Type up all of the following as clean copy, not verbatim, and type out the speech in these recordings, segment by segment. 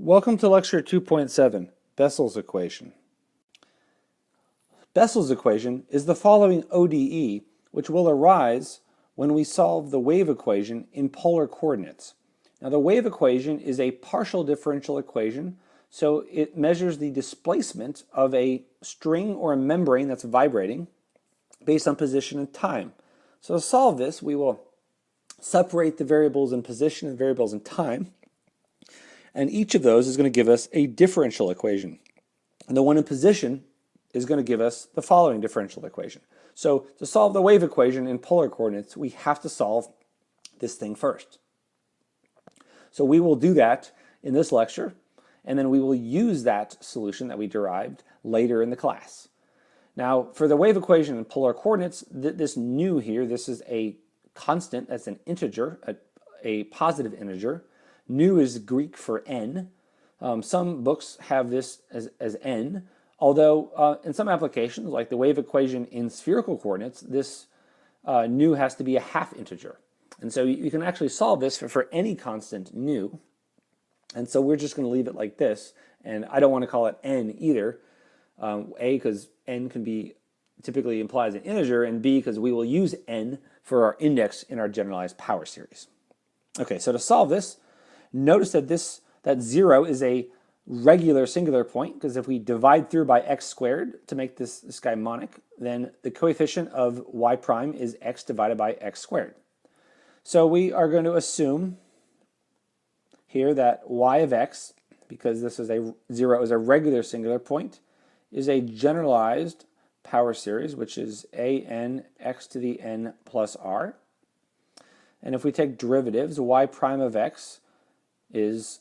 Welcome to Lecture 2.7, Bessel's equation. Bessel's equation is the following ODE, which will arise when we solve the wave equation in polar coordinates. Now, the wave equation is a partial differential equation, so it measures the displacement of a string or a membrane that's vibrating based on position and time. So to solve this, we will separate the variables in position and variables in time. And each of those is going to give us a differential equation. And the one in position is going to give us the following differential equation. So to solve the wave equation in polar coordinates, we have to solve this thing first. So we will do that in this lecture, and then we will use that solution that we derived later in the class. Now, for the wave equation in polar coordinates, this nu here, this is a constant, that's an integer, a positive integer. Nu is Greek for n. Some books have this as n, although in some applications, like the wave equation in spherical coordinates, this nu has to be a half integer. And so you can actually solve this for any constant nu. And so we're just going to leave it like this. And I don't want to call it n either. A, because n can be typically implies an integer, and B, because we will use n for our index in our generalized power series. Okay, so to solve this, notice that that 0 is a regular singular point, because if we divide through by x squared to make this guy monic, then the coefficient of y prime is x divided by x squared. So we are going to assume here that y of x, because this is 0 is a regular singular point, is a generalized power series, which is a n x to the n plus r. And if we take derivatives, y prime of x is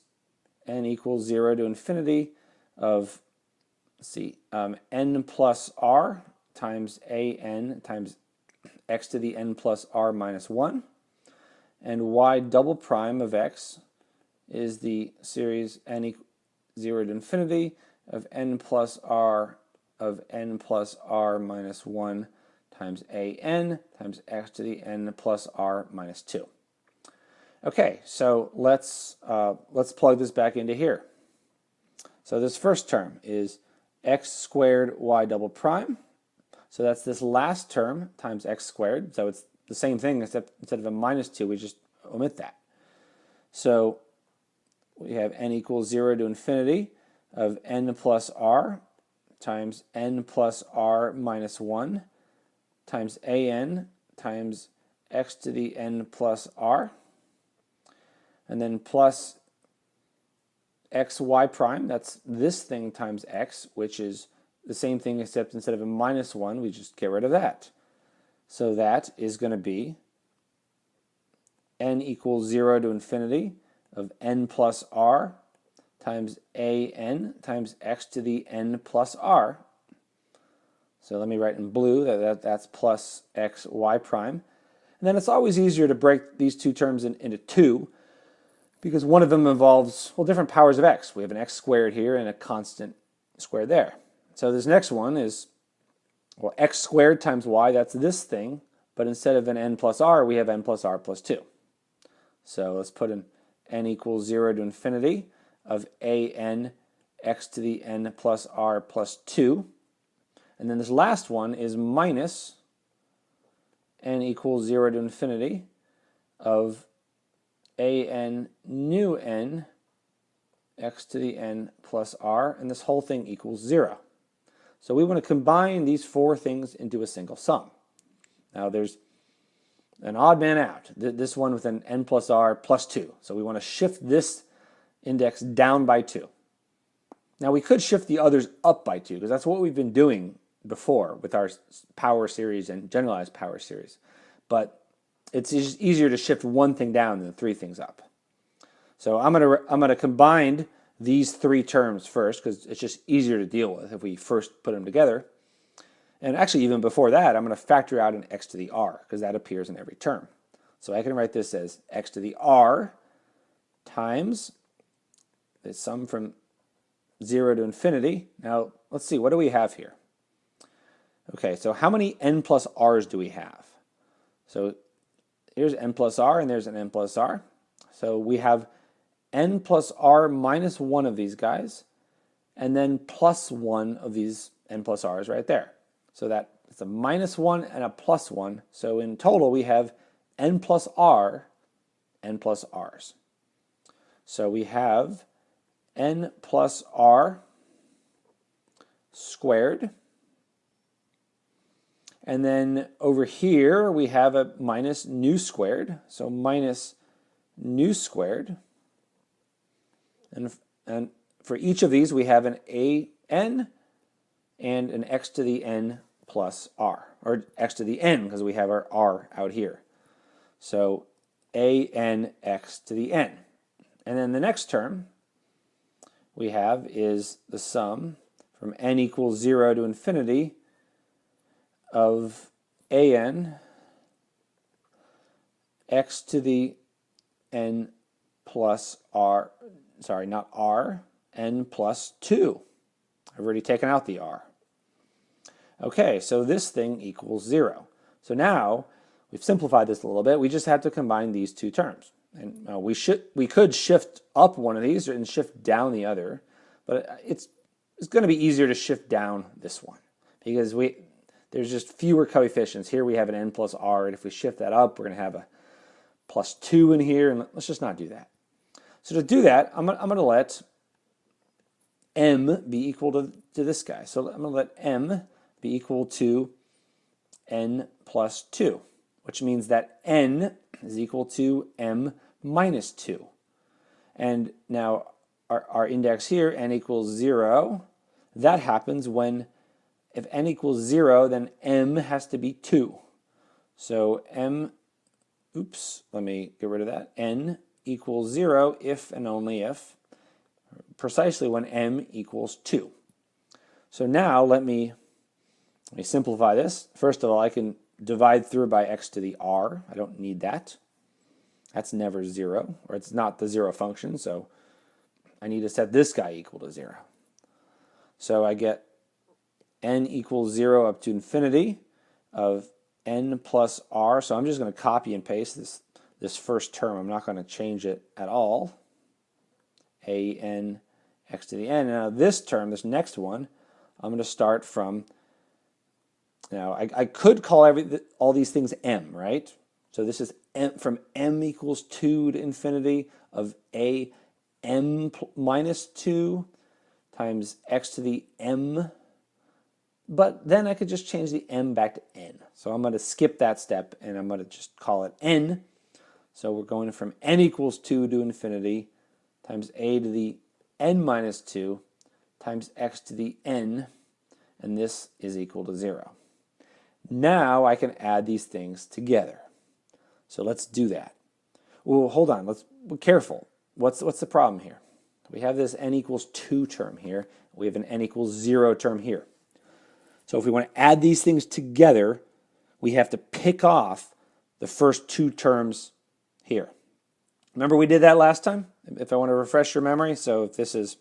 n equals 0 to infinity of, n plus r times a n times x to the n plus r minus 1. And y double prime of x is the series n equals 0 to infinity of n plus r of n plus r minus 1 times a n times x to the n plus r minus 2. Okay, so let's plug this back into here. So this first term is x squared y double prime. So that's this last term times x squared. So it's the same thing, except instead of a minus 2, we just omit that. So we have n equals 0 to infinity of n plus r times n plus r minus 1 times a n times x to the n plus r. And then plus xy prime, that's this thing times x, which is the same thing except instead of a minus 1, we just get rid of that. So that is going to be n equals 0 to infinity of n plus r times a n times x to the n plus r. So let me write in blue that's plus xy prime. And then it's always easier to break these two terms into two, because one of them involves, well, different powers of x. We have an x squared here and a constant squared there. So this next one is, well, x squared times y, that's this thing, but instead of an n plus r, we have n plus r plus 2. So let's put in n equals 0 to infinity of a n x to the n plus r plus 2. And then this last one is minus n equals 0 to infinity of a n nu n x to the n plus r, and this whole thing equals 0. So we want to combine these four things into a single sum. Now there's an odd man out, this one with an n plus r plus 2. So we want to shift this index down by 2. Now we could shift the others up by 2, because that's what we've been doing before with our power series and generalized power series. But it's easier to shift one thing down than three things up. So I'm gonna combine these three terms first, because it's just easier to deal with if we first put them together. And actually, even before that, I'm going to factor out an x to the r, because that appears in every term. So I can write this as x to the r times the sum from 0 to infinity. Now, let's see, what do we have here? Okay, so how many n plus r's do we have? So here's n plus r, and there's an n plus r. So we have n plus r minus 1 of these guys, and then plus 1 of these n plus r's right there. So that it's a minus 1 and a plus 1. So in total we have n plus r, n plus r's. So we have n plus r squared. And then over here we have a minus nu squared. So minus nu squared. And for each of these we have an a(n) and an x to the n plus r, or x to the n because we have our r out here. So a(n) x to the n. And then the next term we have is the sum from n equals 0 to infinity of a(n) x to the n plus r, sorry, not r, n plus 2. I've already taken out the r. Okay, so this thing equals 0. So now we've simplified this a little bit. We just have to combine these two terms. And we could shift up one of these and shift down the other, but it's going to be easier to shift down this one because there's just fewer coefficients. Here we have an n plus r, and if we shift that up, we're going to have a plus 2 in here, and let's just not do that. So to do that, I'm going to let m be equal to this guy. So I'm going to let m be equal to n plus 2, which means that n is equal to m minus 2. And now our index here, n equals 0, that happens when if n equals 0, then m has to be 2. So m, oops, let me get rid of that. N equals 0 if and only if, precisely when m equals 2. So now let me simplify this. First of all, I can divide through by x to the r. I don't need that. That's never 0, or it's not the 0 function, so I need to set this guy equal to 0. So I get n equals 0 up to infinity of n plus r. So I'm just going to copy and paste this first term. I'm not going to change it at all. a(n) x to the n. Now this term, this next one, I'm going to start from, now I could call all these things m, right? So this is m, from m equals 2 to infinity of a m minus 2 times x to the m. But then I could just change the m back to n. So I'm going to skip that step and I'm going to just call it n. So we're going from n equals 2 to infinity times a to the n minus 2 times x to the n, and this is equal to 0. Now I can add these things together. So let's do that. Well, hold on. Be careful. What's the problem here? We have this n equals 2 term here. We have an n equals 0 term here. So if we want to add these things together, we have to pick off the first two terms here. Remember we did that last time? If I want to refresh your memory, so if this is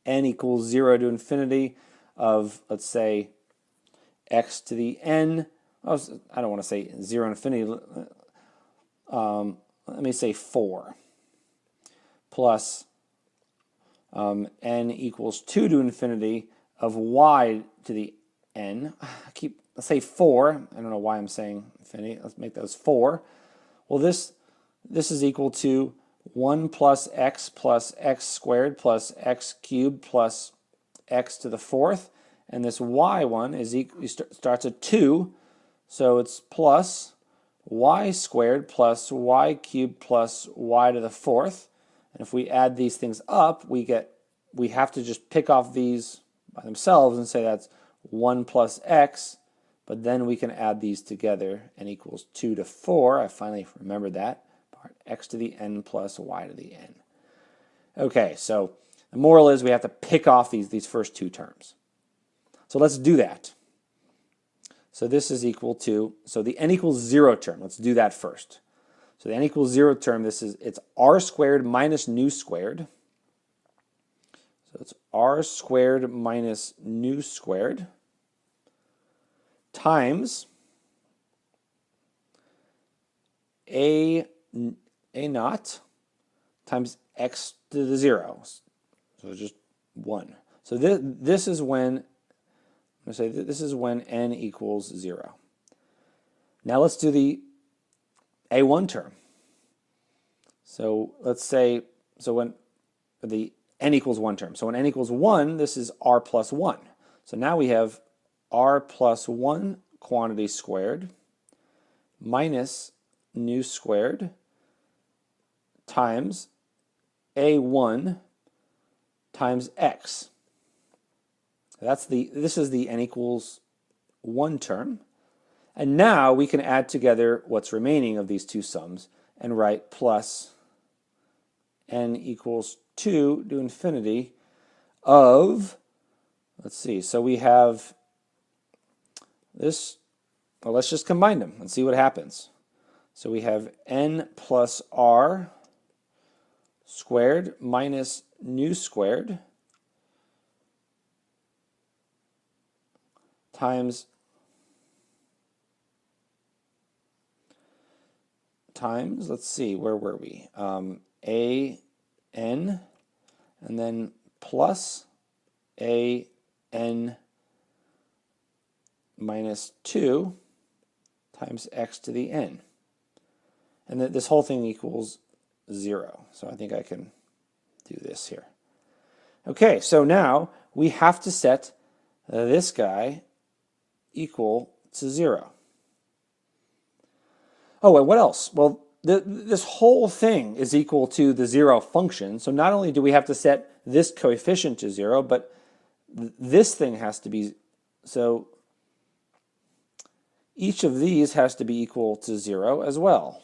n equals 0 to infinity of, let's say, x to the n, I don't want to say 0 to infinity, let me say 4, plus n equals 2 to infinity of y to the n. Let's say 4. I don't know why I'm saying infinity. Let's make those 4. Well, this is equal to 1 plus x squared plus x cubed plus x to the 4th. And this y one starts at 2. So it's plus y squared plus y cubed plus y to the 4th. And if we add these things up, we have to just pick off these by themselves and say that's 1 plus x, but then we can add these together, n equals 2 to 4. I finally remembered that part, x to the n plus y to the n. Okay, so the moral is we have to pick off these first two terms. So let's do that. So this is equal to, so the n equals 0 term, let's do that first. So the n equals 0 term, it's r squared minus nu squared. So it's r squared minus nu squared times a naught times x to the 0. So it's just 1. So this is when, I'm going to say this is when n equals 0. Now let's do the a1 term. So let's say, so when the n equals 1 term. So when n equals 1, this is r plus 1. So now we have r plus 1 quantity squared minus nu squared times a1 times x. This is the n equals 1 term. And now we can add together what's remaining of these two sums and write plus n equals 2 to infinity of, let's see, so we have this, well, let's just combine them and see what happens. So we have n plus r squared minus nu squared times let's see, where were we? A n and then plus a n minus 2 times x to the n. And this whole thing equals 0. So I think I can do this here. Okay, so now we have to set this guy equal to 0. Oh, and what else? Well, this whole thing is equal to the 0 function. So not only do we have to set this coefficient to 0, but this thing has to be, so each of these has to be equal to 0 as well.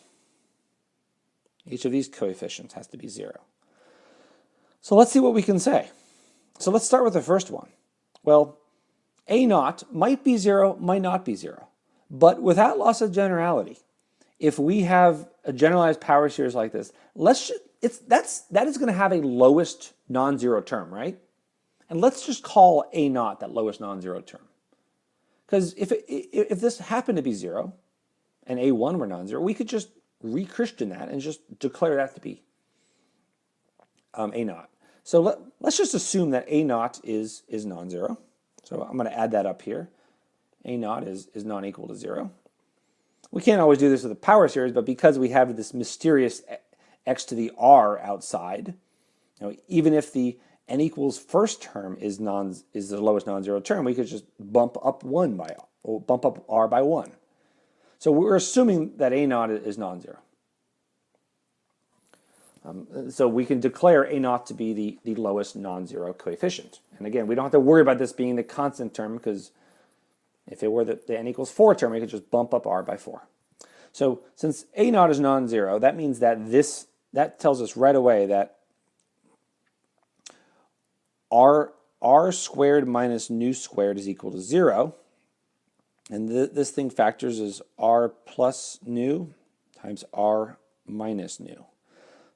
Each of these coefficients has to be 0. So let's see what we can say. So let's start with the first one. Well, a0 might be 0, might not be 0. But without loss of generality, if we have a generalized power series like this, that is going to have a lowest non-zero term, right? And let's just call a0 that lowest non-zero term. Because if this happened to be 0 and a1 were non-zero, we could just re-Christian that and just declare that to be a0. So let's just assume that a0 is non-zero. So I'm going to add that up here. a0 is non-equal to 0. We can't always do this with a power series, but because we have this mysterious x to the r outside, even if the n equals first term is the lowest non-zero term, we could just bump up r by 1. So we're assuming that a0 is non-zero. So we can declare a0 to be the lowest non-zero coefficient. And again, we don't have to worry about this being the constant term, because if it were the n equals 4 term, we could just bump up r by 4. So since a0 is non-zero, that means that that tells us right away that r squared minus nu squared is equal to 0. And this thing factors as r plus nu times r minus nu.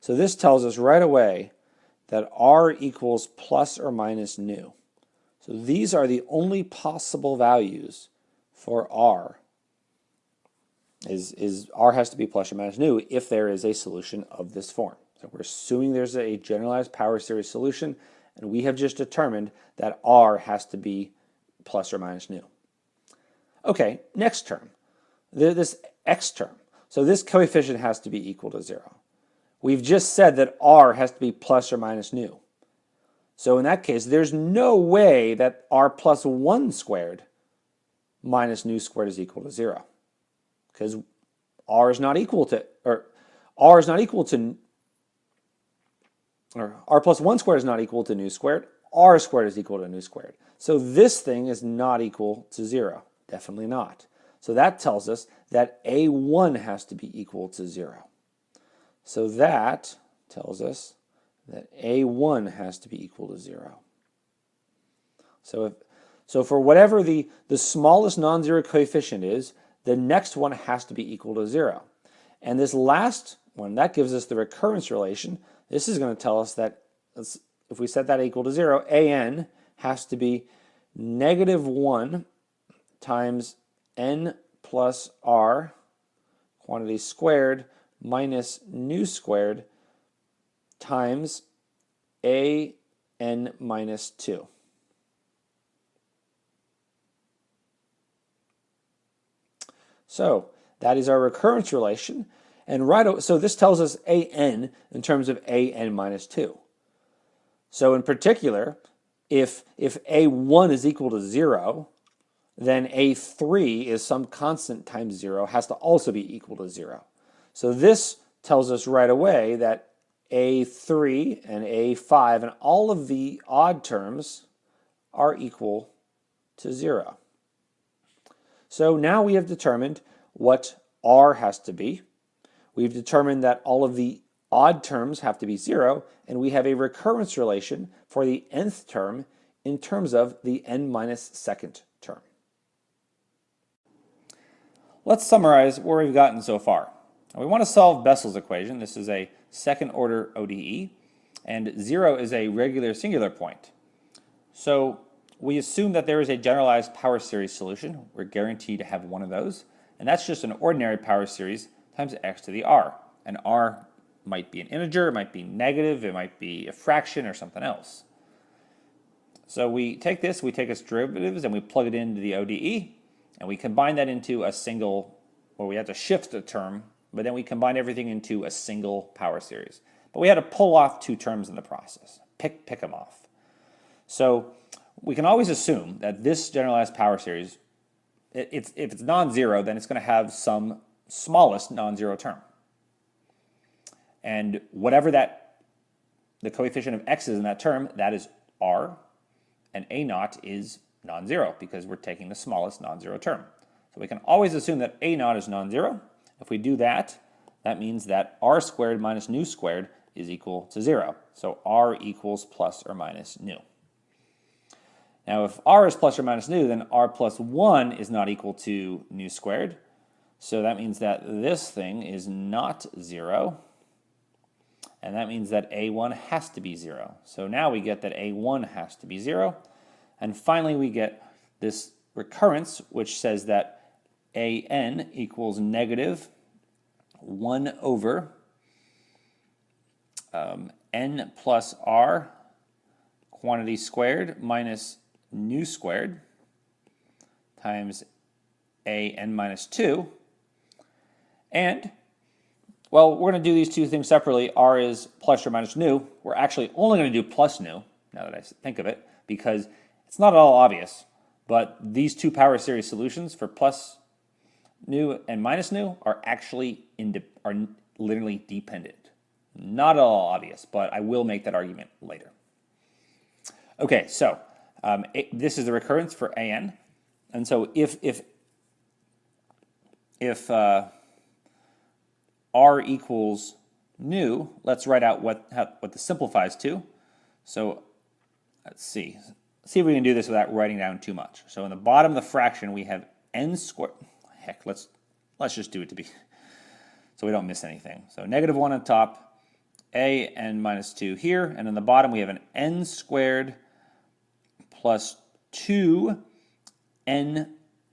So this tells us right away that r equals plus or minus nu. So these are the only possible values for r. R has to be plus or minus nu if there is a solution of this form. So we're assuming there's a generalized power series solution, and we have just determined that r has to be plus or minus nu. Okay, next term, this x term. So this coefficient has to be equal to 0. We've just said that r has to be plus or minus nu. So in that case, there's no way that r plus 1 squared minus nu squared is equal to 0. Because r plus 1 squared is not equal to nu squared. R squared is equal to nu squared. So this thing is not equal to 0. Definitely not. So that tells us that a1 has to be equal to 0. So that tells us that a1 has to be equal to 0. So for whatever the smallest non-zero coefficient is, the next one has to be equal to 0. And this last one, that gives us the recurrence relation. This is going to tell us that if we set that equal to 0, an has to be negative 1 times n plus r quantity squared minus nu squared times an minus 2. So that is our recurrence relation. And so this tells us an in terms of an minus 2. So in particular, if a1 is equal to 0, then a3 is some constant times 0 has to also be equal to 0. So this tells us right away that a3 and a5 and all of the odd terms are equal to 0. So now we have determined what r has to be. We've determined that all of the odd terms have to be 0, and we have a recurrence relation for the nth term in terms of the n minus second term. Let's summarize where we've gotten so far. We want to solve Bessel's equation. This is a second order ODE, and 0 is a regular singular point. So we assume that there is a generalized power series solution. We're guaranteed to have one of those, and that's just an ordinary power series times x to the r. And r might be an integer, it might be negative, it might be a fraction or something else. So we take this, we take its derivatives, and we plug it into the ODE, and we combine that into a single, well, we have to shift a term, but then we combine everything into a single power series. But we had to pull off two terms in the process, pick them off. So we can always assume that this generalized power series, if it's non-zero, then it's going to have some smallest non-zero term. And whatever the coefficient of x is in that term, that is r, and a naught is non-zero because we're taking the smallest non-zero term. So we can always assume that a naught is non-zero. If we do that, that means that r squared minus nu squared is equal to 0. So r equals plus or minus nu. Now if r is plus or minus nu, then r plus 1 is not equal to nu squared. So that means that this thing is not 0. And that means that a1 has to be 0. So now we get that a1 has to be 0. And finally we get this recurrence, which says that an equals negative 1 over n plus r quantity squared minus nu squared times an minus 2. And, well, we're going to do these two things separately. R is plus or minus nu. We're actually only going to do plus nu, now that I think of it, because it's not at all obvious. But these two power series solutions for plus nu and minus nu are actually are literally dependent. Not at all obvious, but I will make that argument later. Okay, so this is the recurrence for an. And so if r equals nu, let's write out what this simplifies to. So let's see. See if we can do this without writing down too much. So in the bottom of the fraction, we have n squared. Heck, let's just do it to be, so we don't miss anything. So negative 1 on top, an minus 2 here, and in the bottom we have an n squared plus 2 nr,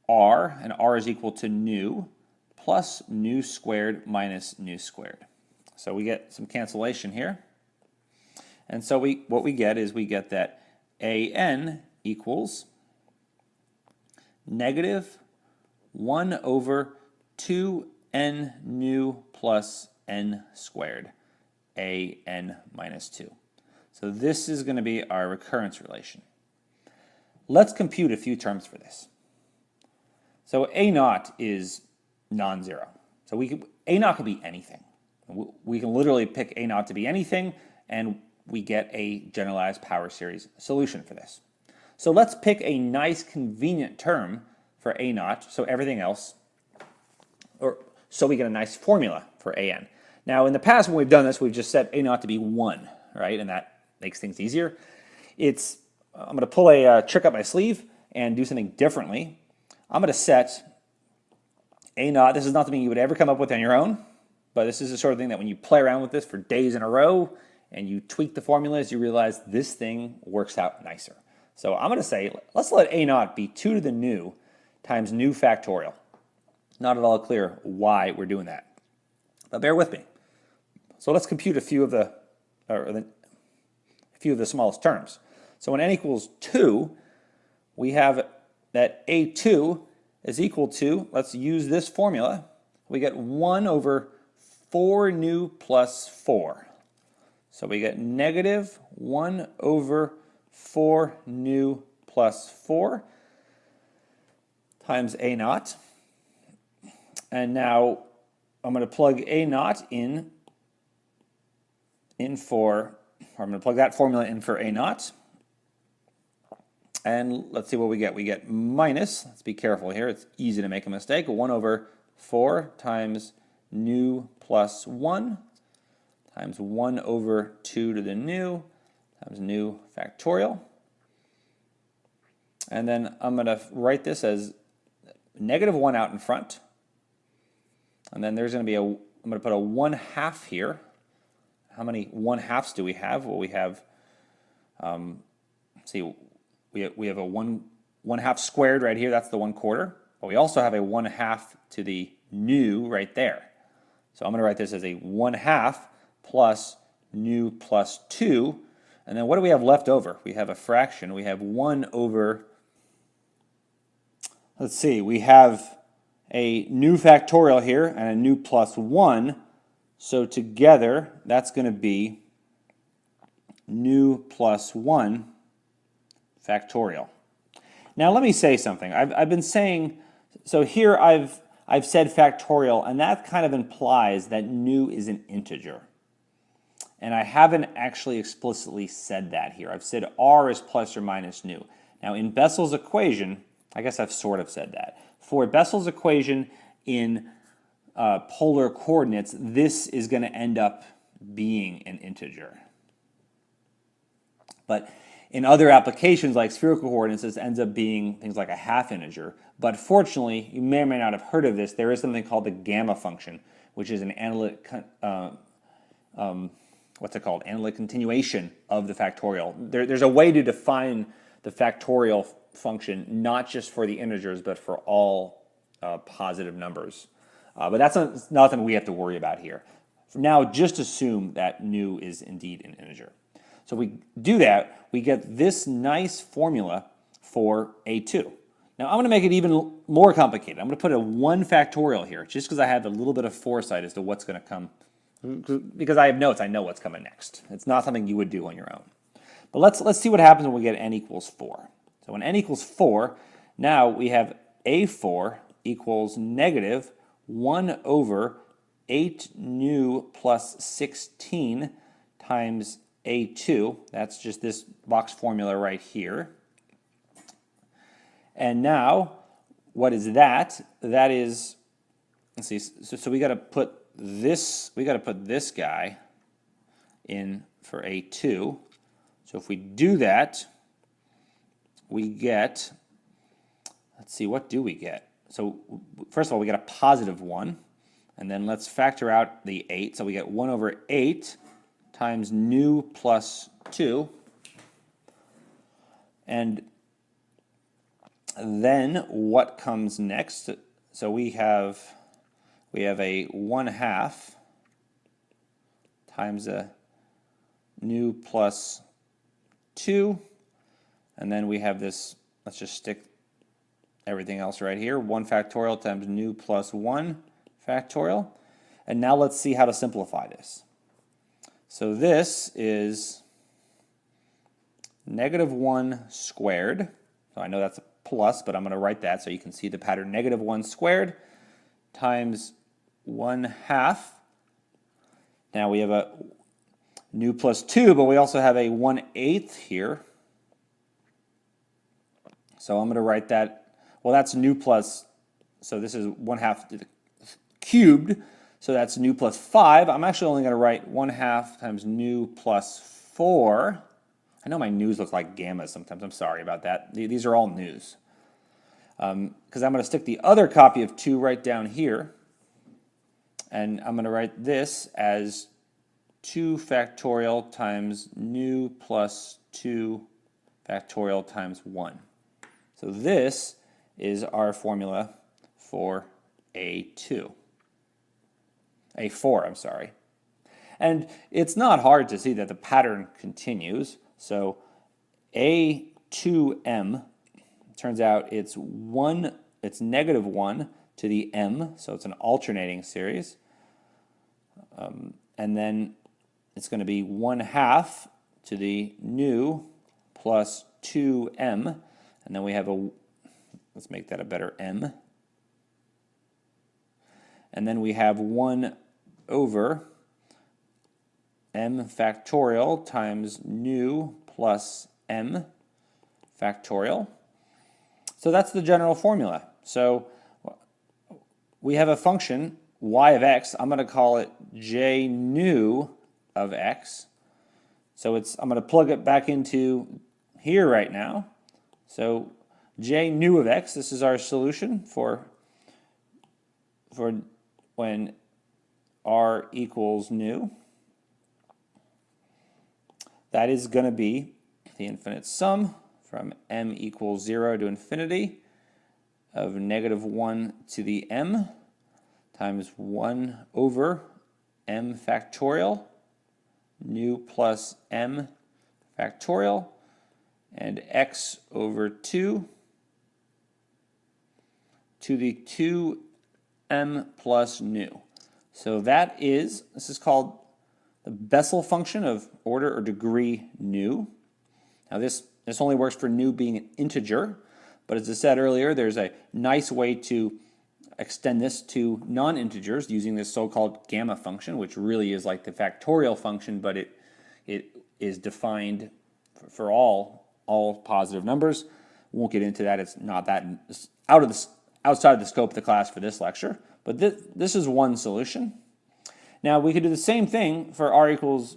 and r is equal to nu, plus nu squared minus nu squared. So we get some cancellation here. And so what we get is we get that an equals negative 1 over 2n nu plus n squared, an minus 2. So this is going to be our recurrence relation. Let's compute a few terms for this. So a naught is non-zero. So a naught could be anything. We can literally pick a naught to be anything, and we get a generalized power series solution for this. So let's pick a nice convenient term for a naught, so everything else, or so we get a nice formula for an. Now in the past when we've done this, we've just set a naught to be 1, right? And that makes things easier. I'm going to pull a trick up my sleeve and do something differently. I'm going to set a naught. This is not something you would ever come up with on your own, but this is the sort of thing that when you play around with this for days in a row and you tweak the formulas, you realize this thing works out nicer. So I'm going to say, let's let a naught be 2 to the nu times nu factorial. Not at all clear why we're doing that, but bear with me. So let's compute a few of the a few of the smallest terms. So when n equals 2, we have that a2 is equal to, let's use this formula, we get 1 over 4 nu plus 4. So we get negative 1 over 4 nu plus 4 times a naught. And now I'm going to plug a naught in for, or I'm going to plug that formula in for a naught. And let's see what we get. We get minus, let's be careful here, it's easy to make a mistake, 1 over 4 times nu plus 1 times 1 over 2 to the nu times nu factorial. And then I'm going to write this as negative 1 out in front. And then there's going to be I'm going to put a 1/2 here. How many 1/2s do we have? Well, we have, see, we have a 1/2 squared right here. That's the 1/4. But we also have a 1/2 to the nu right there. So I'm going to write this as a 1/2 plus nu plus 2. And then what do we have left over? We have a fraction. We have 1 over, let's see, we have a nu factorial here and a nu plus 1. So together, that's going to be nu plus 1 factorial. Now let me say something. I've been saying, so here I've said factorial, and that kind of implies that nu is an integer. And I haven't actually explicitly said that here. I've said r is plus or minus nu. Now in Bessel's equation, I guess I've sort of said that. For Bessel's equation in polar coordinates, this is going to end up being an integer. But in other applications like spherical coordinates, this ends up being things like a half integer. But fortunately, you may or may not have heard of this, there is something called the gamma function, which is an analytic, analytic continuation of the factorial. There's a way to define the factorial function, not just for the integers, but for all positive numbers. But that's nothing we have to worry about here. For now, just assume that nu is indeed an integer. So we do that, we get this nice formula for a2. Now I'm going to make it even more complicated. I'm going to put a 1 factorial here, just because I have a little bit of foresight as to what's going to come. Because I have notes, I know what's coming next. It's not something you would do on your own. But let's see what happens when we get n equals 4. So when n equals 4, now we have a4 equals negative 1 over 8 nu plus 16 times a2. That's just this box formula right here. And now, what is that? That is, let's see, so we got to put this guy in for a2. So if we do that, we get, let's see, what do we get? So first of all, we get a positive 1, and then let's factor out the 8. So we get 1 over 8 times nu plus 2, and then what comes next? So we have a 1/2 times a nu plus 2, and then we have this, let's just stick everything else right here, 1 factorial times nu plus 1 factorial. And now let's see how to simplify this. So this is negative 1 squared. So I know that's a plus, but I'm going to write that so you can see the pattern. Negative 1 squared times 1/2. Now we have a nu plus 2, but we also have a 1/8 here. So I'm going to write that, well, that's nu plus, so this is 1/2 cubed, so that's nu plus 5. I'm actually only going to write 1/2 times nu plus 4. I know my nu's look like gammas sometimes. I'm sorry about that. These are all nu's. Because I'm going to stick the other copy of 2 right down here. And I'm going to write this as 2 factorial times nu plus 2 factorial times 1. So this is our formula for A4, I'm sorry. And it's not hard to see that the pattern continues. So a2m, turns out it's negative 1 to the m, so it's an alternating series. And then it's going to be 1/2 to the nu plus 2m. And then we have let's make that a better m. And then we have 1 over m factorial times nu plus m factorial. So that's the general formula. So we have a function, y of x. I'm going to call it j nu of x. So I'm going to plug it back into here right now. So j nu of x, this is our solution for when r equals nu. That is going to be the infinite sum from m equals 0 to infinity of negative 1 to the m times 1 over m factorial, nu plus m factorial, and x over 2 to the 2m plus nu. So this is called the Bessel function of order or degree nu. Now this only works for nu being an integer, but as I said earlier, there's a nice way to extend this to non-integers using this so-called gamma function, which really is like the factorial function, but it is defined for all positive numbers. We won't get into that. It's not that outside of the scope of the class for this lecture, but this is one solution. Now we could do the same thing for r equals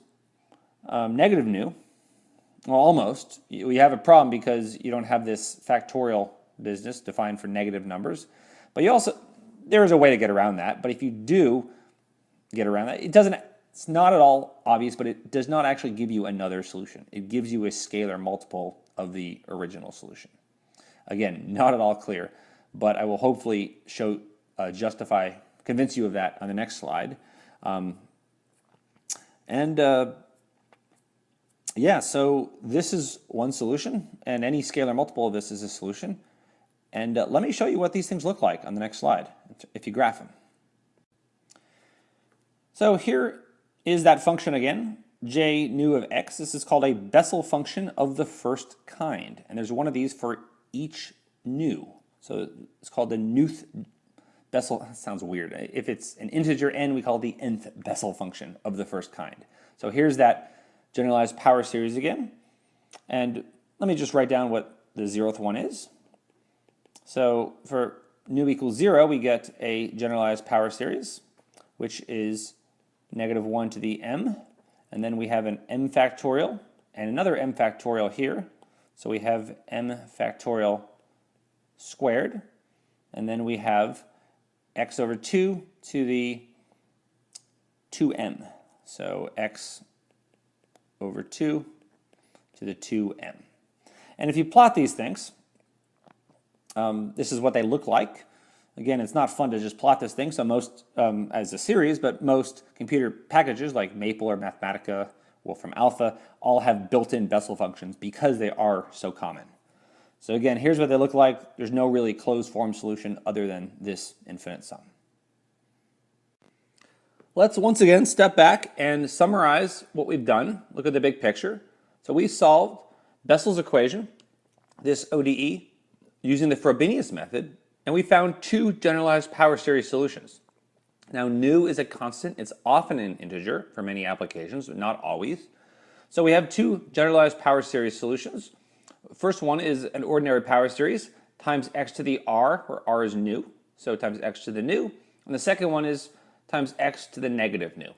negative nu. Well, almost. We have a problem because you don't have this factorial business defined for negative numbers. But there is a way to get around that. But if you do get around that, it's not at all obvious, but it does not actually give you another solution. It gives you a scalar multiple of the original solution. Again, not at all clear, but I will hopefully convince you of that on the next slide. Yeah, so this is one solution, and any scalar multiple of this is a solution. And let me show you what these things look like on the next slide, if you graph them. So here is that function again, j nu of x. This is called a Bessel function of the first kind, and there's one of these for each nu. So it's called the nth Bessel. Sounds weird. If it's an integer n, we call it the nth Bessel function of the first kind. So here's that generalized power series again. And let me just write down what the 0th one is. So for nu equals 0, we get a generalized power series, which is negative 1 to the m. And then we have an m factorial and another m factorial here. So we have m factorial squared. And then we have x over 2 to the 2m. So x over 2 to the 2m. And if you plot these things, this is what they look like. Again, it's not fun to just plot this thing, so most, as a series, but most computer packages like Maple or Mathematica, Wolfram Alpha, all have built-in Bessel functions because they are so common. So again, here's what they look like. There's no really closed form solution other than this infinite sum. Let's once again step back and summarize what we've done. Look at the big picture. So we solved Bessel's equation, this ODE, using the Frobenius method, and we found two generalized power series solutions. Now, nu is a constant. It's often an integer for many applications, but not always. So we have two generalized power series solutions. First one is an ordinary power series times x to the r, where r is nu, so times x to the nu. And the second one is times x to the negative nu.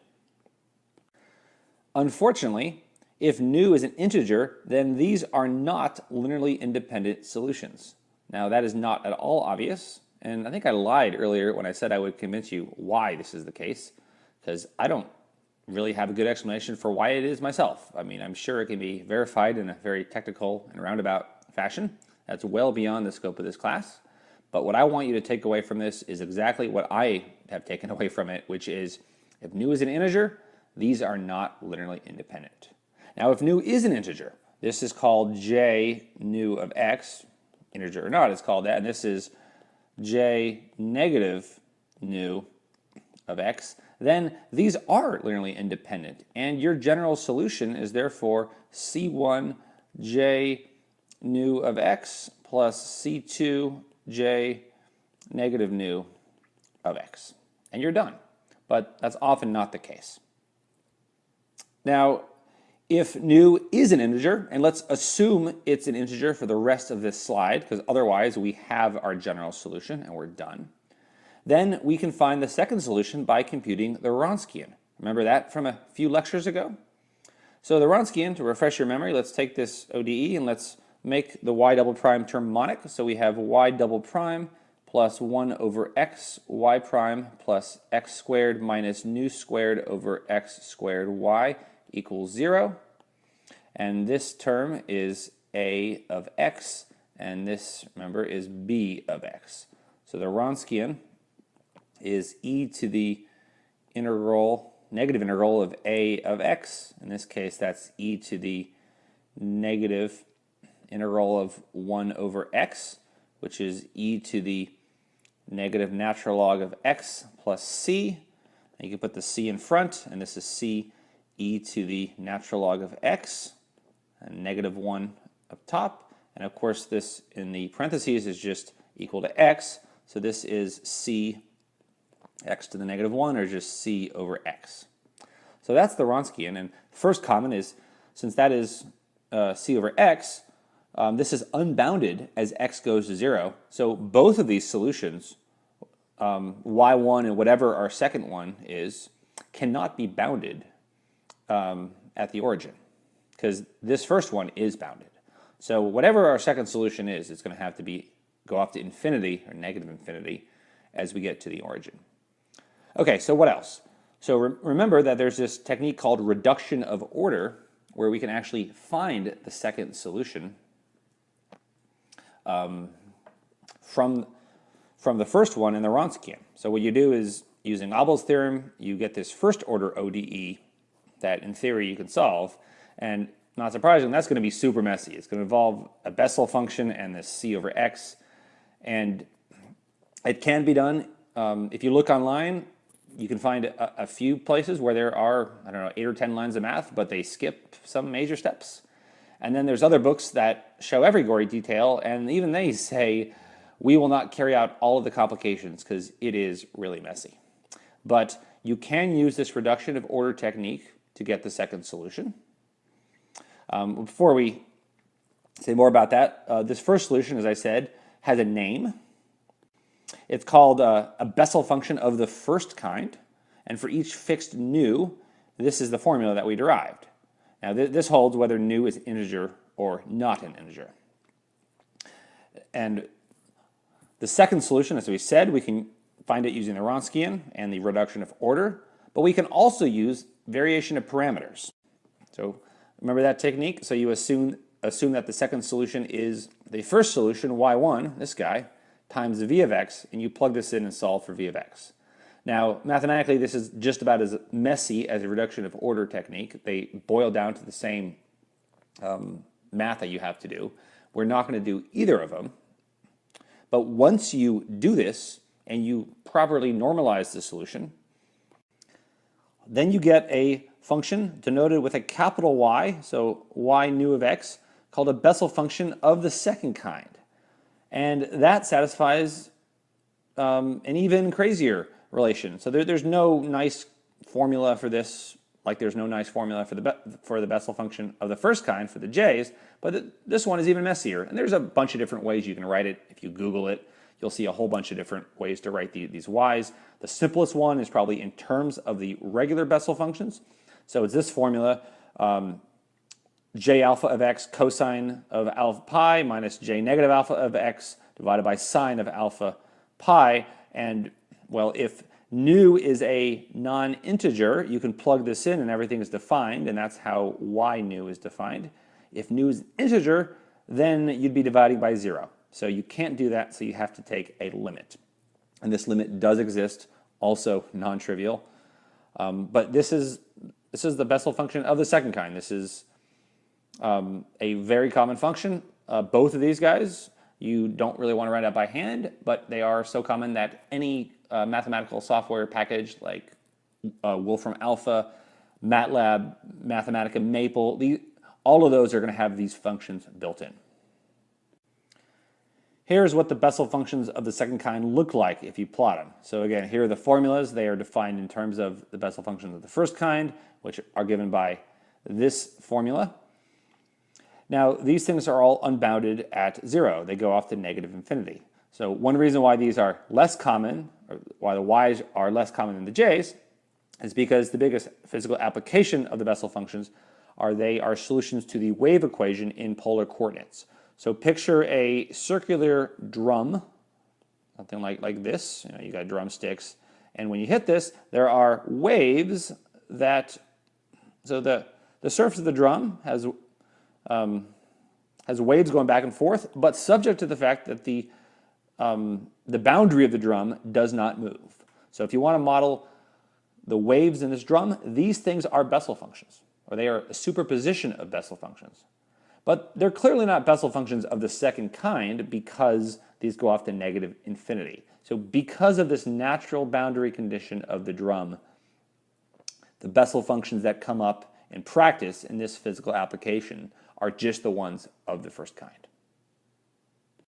Unfortunately, if nu is an integer, then these are not linearly independent solutions. Now, that is not at all obvious, and I think I lied earlier when I said I would convince you why this is the case, because I don't really have a good explanation for why it is myself. I mean, I'm sure it can be verified in a very technical and roundabout fashion. That's well beyond the scope of this class. But what I want you to take away from this is exactly what I have taken away from it, which is if nu is an integer, these are not linearly independent. Now, if nu is an integer, this is called j nu of x, integer or not, it's called that, and this is j negative nu of x, then these are linearly independent, and your general solution is therefore c1 j nu of x plus c2 j negative nu of x, and you're done. But that's often not the case. Now, if nu is an integer, and let's assume it's an integer for the rest of this slide, because otherwise we have our general solution and we're done, then we can find the second solution by computing the Wronskian. Remember that from a few lectures ago? So the Wronskian, to refresh your memory, let's take this ODE and let's make the y double prime term monic. So we have y double prime plus 1 over x y prime plus x squared minus nu squared over x squared y equals 0. And this term is a of x, and this, remember, is b of x. So the Wronskian is e to the integral, negative integral of a of x. In this case, that's e to the negative integral of 1 over x, which is e to the negative natural log of x plus c. And you can put the c in front, and this is c e to the natural log of x, and negative 1 up top. And of course, this in the parentheses is just equal to x. So this is c x to the negative 1, or just c over x. So that's the Wronskian. And first comment is, since that is c over x, this is unbounded as x goes to 0. So both of these solutions, y1 and whatever our second one is, cannot be bounded at the origin, because this first one is bounded. So whatever our second solution is, it's going to have to go off to infinity, or negative infinity, as we get to the origin. Okay, so what else? So remember that there's this technique called reduction of order, where we can actually find the second solution from the first one in the Wronskian. So what you do is, using Abel's theorem, you get this first order ODE that in theory you can solve, and not surprising, that's going to be super messy. It's going to involve a Bessel function and this c over x, and it can be done. If you look online, you can find a few places where there are, I don't know, 8 or 10 lines of math, but they skip some major steps. And then there's other books that show every gory detail, and even they say, we will not carry out all of the complications because it is really messy. But you can use this reduction of order technique to get the second solution. Before we say more about that, this first solution, as I said, has a name. It's called a Bessel function of the first kind, and for each fixed nu, this is the formula that we derived. Now this holds whether nu is an integer or not an integer. And the second solution, as we said, we can find it using the Wronskian and the reduction of order, but we can also use variation of parameters. So remember that technique? So you assume that the second solution is the first solution, y1, this guy, times v of x, and you plug this in and solve for v of x. Now, mathematically, this is just about as messy as a reduction of order technique. They boil down to the same math that you have to do. We're not going to do either of them. But once you do this and you properly normalize the solution, then you get a function denoted with a capital Y, so y nu of x, called a Bessel function of the second kind. And that satisfies an even crazier relation. So there's no nice formula for this, like there's no nice formula for the Bessel function of the first kind for the j's, but this one is even messier. And there's a bunch of different ways you can write it. If you Google it, you'll see a whole bunch of different ways to write these y's. The simplest one is probably in terms of the regular Bessel functions. So it's this formula, j alpha of x cosine of alpha pi minus j negative alpha of x divided by sine of alpha pi. And, well, if nu is a non-integer, you can plug this in and everything is defined, and that's how y nu is defined. If nu is integer, then you'd be dividing by 0. So you can't do that, so you have to take a limit. And this limit does exist, also non-trivial. But this is This is the Bessel function of the second kind. This is a very common function. Both of these guys you don't really want to write out by hand, but they are so common that any mathematical software package like Wolfram Alpha, MATLAB, Mathematica, Maple, all of those are going to have these functions built in. Here's what the Bessel functions of the second kind look like if you plot them. So again, here are the formulas. They are defined in terms of the Bessel functions of the first kind, which are given by this formula. Now, these things are all unbounded at 0. They go off to negative infinity. So one reason why these are less common, or why the y's are less common than the j's, is because the biggest physical application of the Bessel functions they are solutions to the wave equation in polar coordinates. So picture a circular drum, something like this. You got drumsticks, and when you hit this, there are waves that. So the surface of the drum has waves going back and forth, but subject to the fact that the boundary of the drum does not move. So if you want to model the waves in this drum, these things are Bessel functions, or they are a superposition of Bessel functions. But they're clearly not Bessel functions of the second kind because these go off to negative infinity. So because of this natural boundary condition of the drum, the Bessel functions that come up in practice in this physical application are just the ones of the first kind.